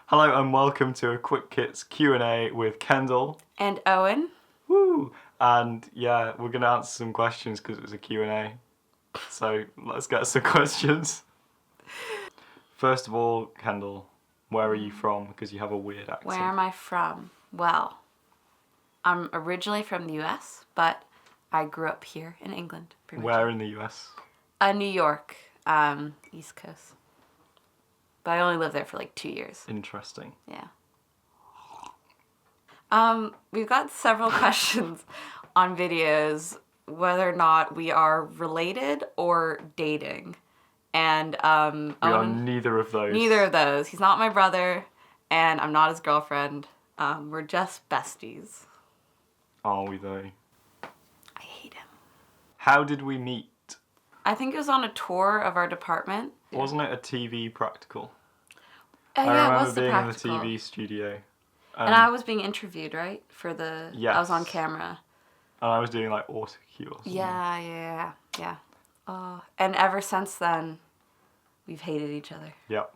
Hello and welcome to a Quick Kits Q&A with Kendall. And Owen. Woo! And yeah, we're going to answer some questions because it was a Q&A. So let's get some questions. First of all, Kendall, where are you from? Because you have a weird accent. Where am I from? Well, I'm originally from the US, but I grew up here in England. Where in the US? New York, East Coast. But I only lived there for like 2 years. Interesting. Yeah. We've got several questions on videos whether or not we are related or dating. And we are neither of those. Neither of those. He's not my brother, and I'm not his girlfriend. We're just besties. Are we though? I hate him. How did we meet? I think it was on a tour of our department. Wasn't it a TV practical? Yeah, I remember it was the being practical. in the TV studio. And I was being interviewed, right? For the... Yes. I was on camera. And I was doing like autocue or something. Yeah. And ever since then, we've hated each other. Yep.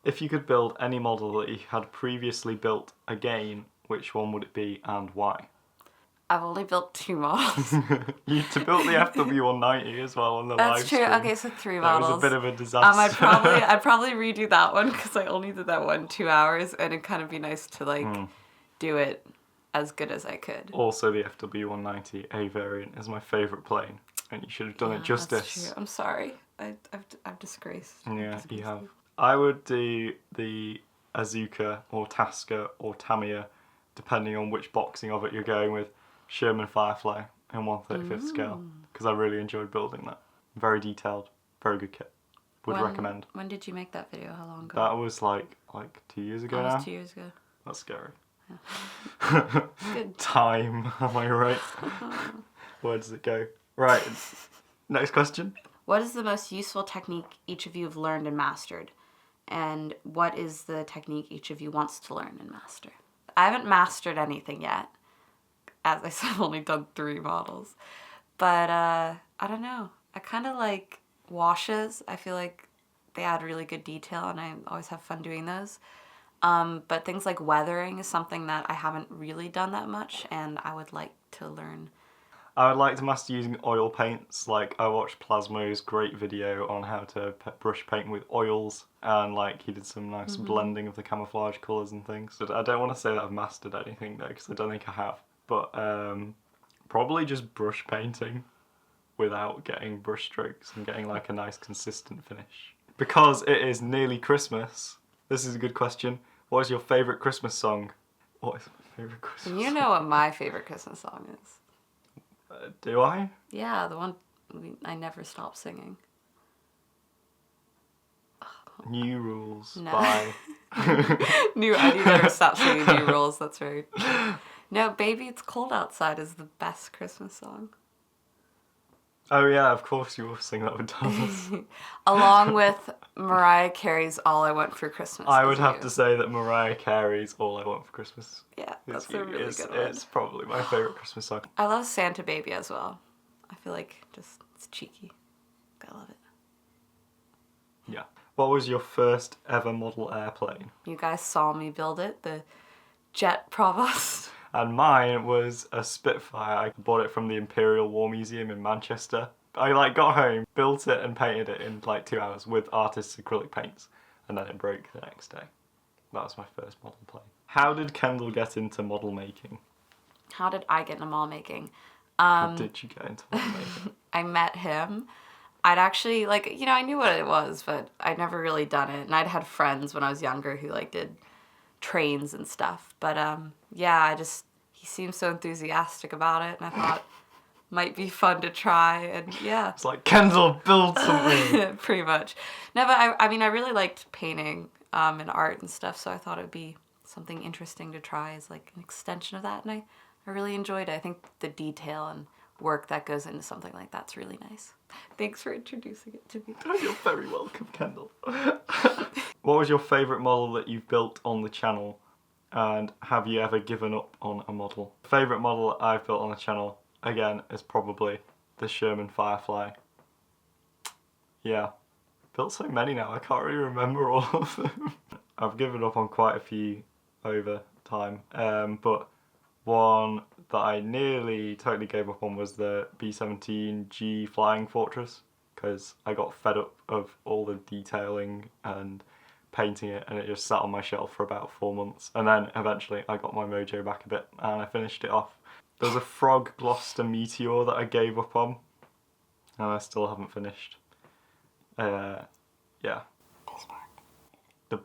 If you could build any model that you had previously built again, which one would it be and why? I've only built 2 models. You had to build the FW190 as well on the live That's true. stream. Okay, so 3 models. That was a bit of a disaster. I'd probably redo that one because I only did that one 2 hours, and it'd kind of be nice to like do it as good as I could. Also, the FW190 A variant is my favourite plane, and you should have done it justice. That's true. I'm sorry. I've disgraced. Yeah, you have. I would do the Azuka or Tasker or Tamiya, depending on which boxing of it you're going with. Sherman Firefly in 1/35th scale, because I really enjoyed building that. Very detailed, very good kit. Would recommend. When did you make that video? How long ago? That was like 2 years ago now. That was 2 years ago. That's scary. Yeah. Good. Time, am I right? Where does it go? Right, next question. What is the most useful technique each of you have learned and mastered? And what is the technique each of you wants to learn and master? I haven't mastered anything yet. As I said, I've only done 3 models. But I don't know. I kind of like washes. I feel like they add really good detail, and I always have fun doing those. But things like weathering is something that I haven't really done that much, and I would like to learn. I would like to master using oil paints. Like, I watched Plasmo's great video on how to brush paint with oils, and like he did some nice blending of the camouflage colours and things. So I don't want to say that I've mastered anything though, because I don't think I have. But probably just brush painting without getting brush strokes and getting like a nice consistent finish. Because it is nearly Christmas, this is a good question. What is your favourite Christmas song? What is my favourite Christmas song? You know what my favorite Christmas song is. Do I? Yeah, the one I never stop singing. New Rules No. by... I never stop singing New Rules, that's right. No, Baby It's Cold Outside is the best Christmas song. Oh yeah, of course you will sing that with Thomas. Along with Mariah Carey's All I Want for Christmas. I would have to say that Mariah Carey's All I Want for Christmas Yeah, that's is a really good one. It's probably my favourite Christmas song. I love Santa Baby as well. I feel like it's cheeky. I love it. Yeah. What was your first ever model airplane? You guys saw me build it, the Jet Provost. And mine was a Spitfire. I bought it from the Imperial War Museum in Manchester. I got home, built it and painted it in 2 hours with artists' acrylic paints, and then it broke the next day. That was my first model plane. How did Kendall get into model making? How did I get into model making? How did you get into model making? I met him. I'd actually, I knew what it was, but I'd never really done it. And I'd had friends when I was younger who, did trains and stuff. But, he seemed so enthusiastic about it, and I thought might be fun to try, and yeah. It's like, Kendall, build something! Pretty much. No, but I really liked painting and art and stuff, so I thought it would be something interesting to try as, an extension of that, and I really enjoyed it. I think the detail and work that goes into something like that's really nice. Thanks for introducing it to me. Oh, you're very welcome, Kendall. What was your favourite model that you've built on the channel, and have you ever given up on a model? Favourite model I've built on the channel, again, is probably the Sherman Firefly. Yeah. Built so many now, I can't really remember all of them. I've given up on quite a few over time, but one that I nearly totally gave up on was the B-17G Flying Fortress, because I got fed up of all the detailing and painting it, and it just sat on my shelf for about 4 months, and then eventually I got my mojo back a bit and I finished it off. There was a Frog Gloucester Meteor that I gave up on, and I still haven't finished. Yeah.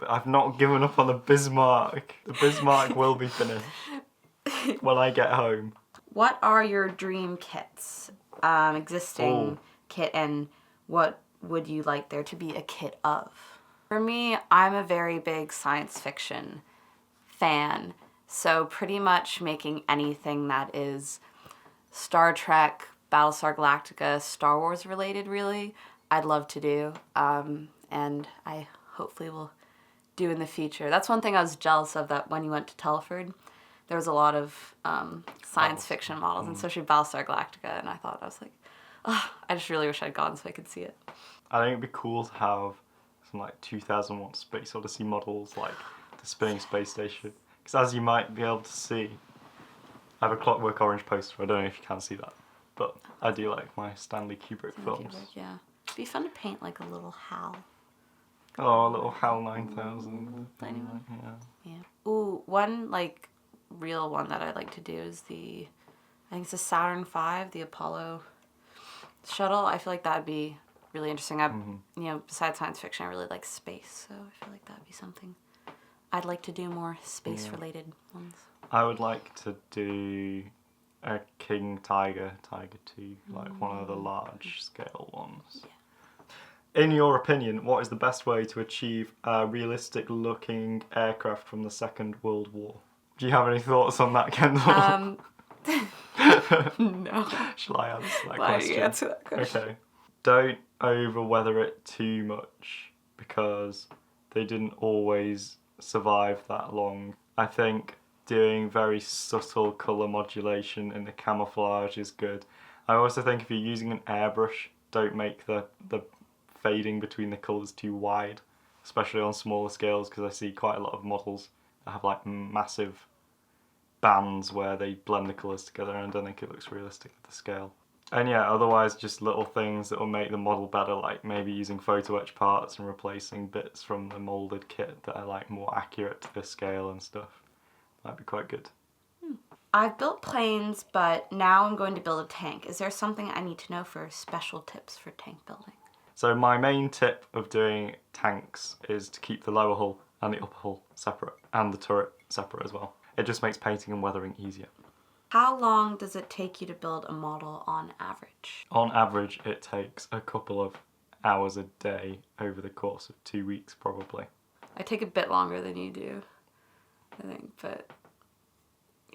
I've not given up on the Bismarck. The Bismarck will be finished when I get home. What are your dream kits? Existing kit, and what would you like there to be a kit of? For me, I'm a very big science fiction fan, so pretty much making anything that is Star Trek, Battlestar Galactica, Star Wars related, really, I'd love to do, and I hopefully will do in the future. That's one thing I was jealous of, that when you went to Telford, there was a lot of science fiction models, and especially Battlestar Galactica, and I was like, oh, I just really wish I'd gone so I could see it. I think it'd be cool to have some like 2001 Space Odyssey models, like the spinning space station. Because as you might be able to see, I have a Clockwork Orange poster. I don't know if you can see that, but I do like my Stanley Kubrick films. Yeah. It'd be fun to paint like a little HAL. Oh, a little HAL 9000. Tiny one. Yeah. Yeah. Ooh, one like real one that I'd like to do is I think it's the Saturn V, the Apollo shuttle. I feel like that'd be really interesting. You know, besides science fiction, I really like space, so I feel like that'd be something I'd like to do, more space-related ones. I would like to do a King Tiger 2, like one of the large-scale ones. Yeah. In your opinion, what is the best way to achieve a realistic-looking aircraft from the Second World War? Do you have any thoughts on that, Kendall? No. Shall I answer that Why question? do you answer that question? Okay. Don't over-weather it too much, because they didn't always survive that long. I think doing very subtle colour modulation in the camouflage is good. I also think if you're using an airbrush, don't make the fading between the colours too wide, especially on smaller scales, because I see quite a lot of models that have like massive bands where they blend the colours together, and I don't think it looks realistic at the scale. And yeah, otherwise just little things that will make the model better, like maybe using photo etch parts and replacing bits from the moulded kit that are like more accurate to the scale and stuff. That'd be quite good. I've built planes, but now I'm going to build a tank. Is there something I need to know for special tips for tank building? So my main tip of doing tanks is to keep the lower hull and the upper hull separate, and the turret separate as well. It just makes painting and weathering easier. How long does it take you to build a model on average? On average, it takes a couple of hours a day over the course of 2 weeks, probably. I take a bit longer than you do, I think, but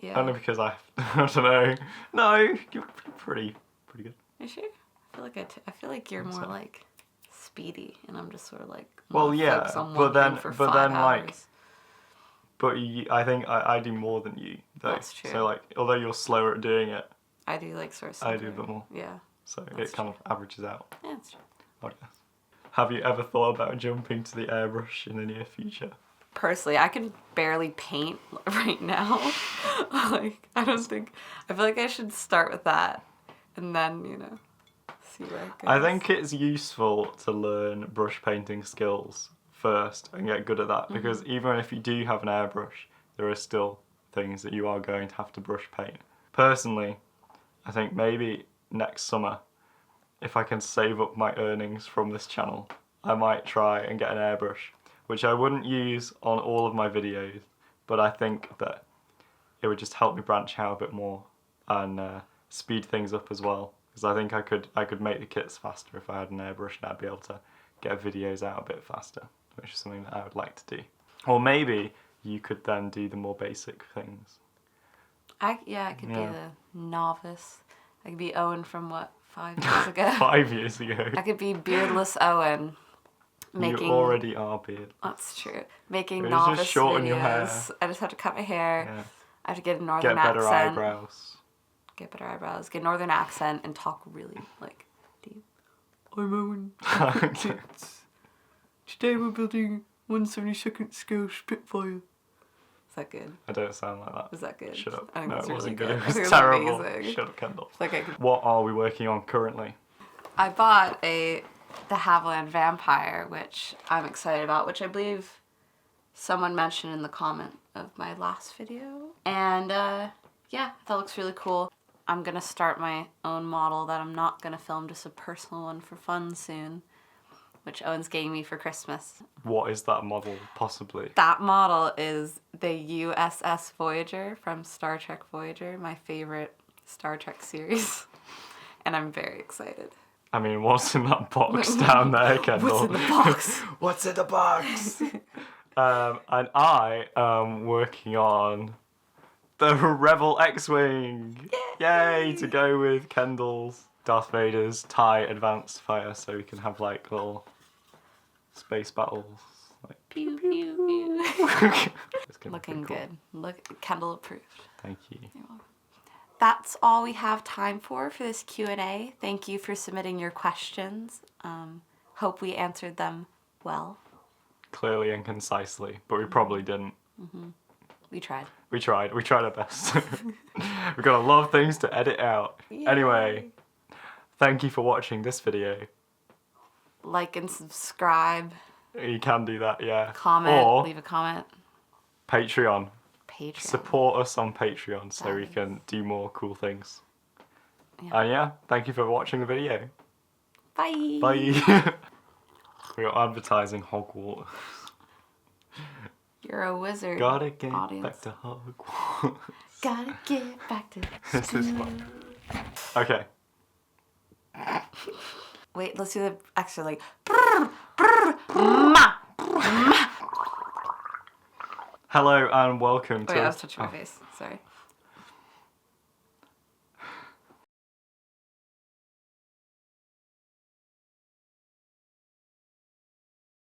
yeah. Only because I don't know. No, you're pretty good. Are you sure? I feel like you're more like speedy, and I'm just sort of like well, yeah, focus on but one thing for 5 hours. like, but I think I do more than you though. That's true. So like, although you're slower at doing it, I do like sort of. I do a bit more. Yeah. So That's it kind of averages out. Yeah, that's true. I guess. Have you ever thought about jumping to the airbrush in the near future? Personally, I can barely paint right now. Like, I feel like I should start with that, and then, you know, see where it goes. I think it's useful to learn brush painting skills first and get good at that, because even if you do have an airbrush, there are still things that you are going to have to brush paint. Personally, I think maybe next summer, if I can save up my earnings from this channel, I might try and get an airbrush, which I wouldn't use on all of my videos, but I think that it would just help me branch out a bit more and speed things up as well. Because I think I could make the kits faster if I had an airbrush, and I'd be able to get videos out a bit faster, which is something that I would like to do. Or maybe you could then do the more basic things. I could be the novice. I could be Owen from 5 years ago? 5 years ago. I could be beardless Owen. You already are beard. That's true. Making Just novice shorten videos. your hair. I just have to cut my hair. Yeah. I have to get a northern Get better accent. eyebrows. Get better eyebrows. Get a northern accent and talk really deep. I'm Owen. Today we're building 1/72 scale Spitfire. Is that good? I don't sound like that. Is that good? Shut up. I think No, that's it wasn't really good. good. It I think was it was terrible. amazing. Shut up, Kendall. It's like What are we working on currently? I bought the Haviland Vampire, which I'm excited about, which I believe someone mentioned in the comment of my last video. And yeah, that looks really cool. I'm gonna start my own model that I'm not gonna film, just a personal one for fun soon, which Owen's getting me for Christmas. What is that model, possibly? That model is the USS Voyager from Star Trek Voyager, my favorite Star Trek series. And I'm very excited. I mean, what's in that box down there, Kendall? What's in the box? What's in the box? And I am working on the Rebel X-Wing. Yay! To go with Kendall's Darth Vader's TIE Advanced Fire, so we can have like little space battles. Like Pew, pew, pew. it's gonna be Looking cool. good. Look, Kendall approved. Thank you. That's all we have time for this Q&A. Thank you for submitting your questions. Hope we answered them well. Clearly and concisely, but we probably didn't. We tried. We tried our best. We've got a lot of things to edit out. Yay. Anyway, thank you for watching this video. Like and subscribe. You can do that, yeah. Comment. Or Leave a comment. Patreon. Patreon. Support us on Patreon so That we is- can do more cool things. Yeah. And yeah, thank you for watching the video. Bye. Bye. We are advertising Hogwarts. You're a wizard. Gotta get audience. back to Hogwarts. Gotta get back to This is fun. Okay. Wait, let's do the extra like. Brr, brr, ma. Hello and welcome Wait, to. I was touching my face. Sorry.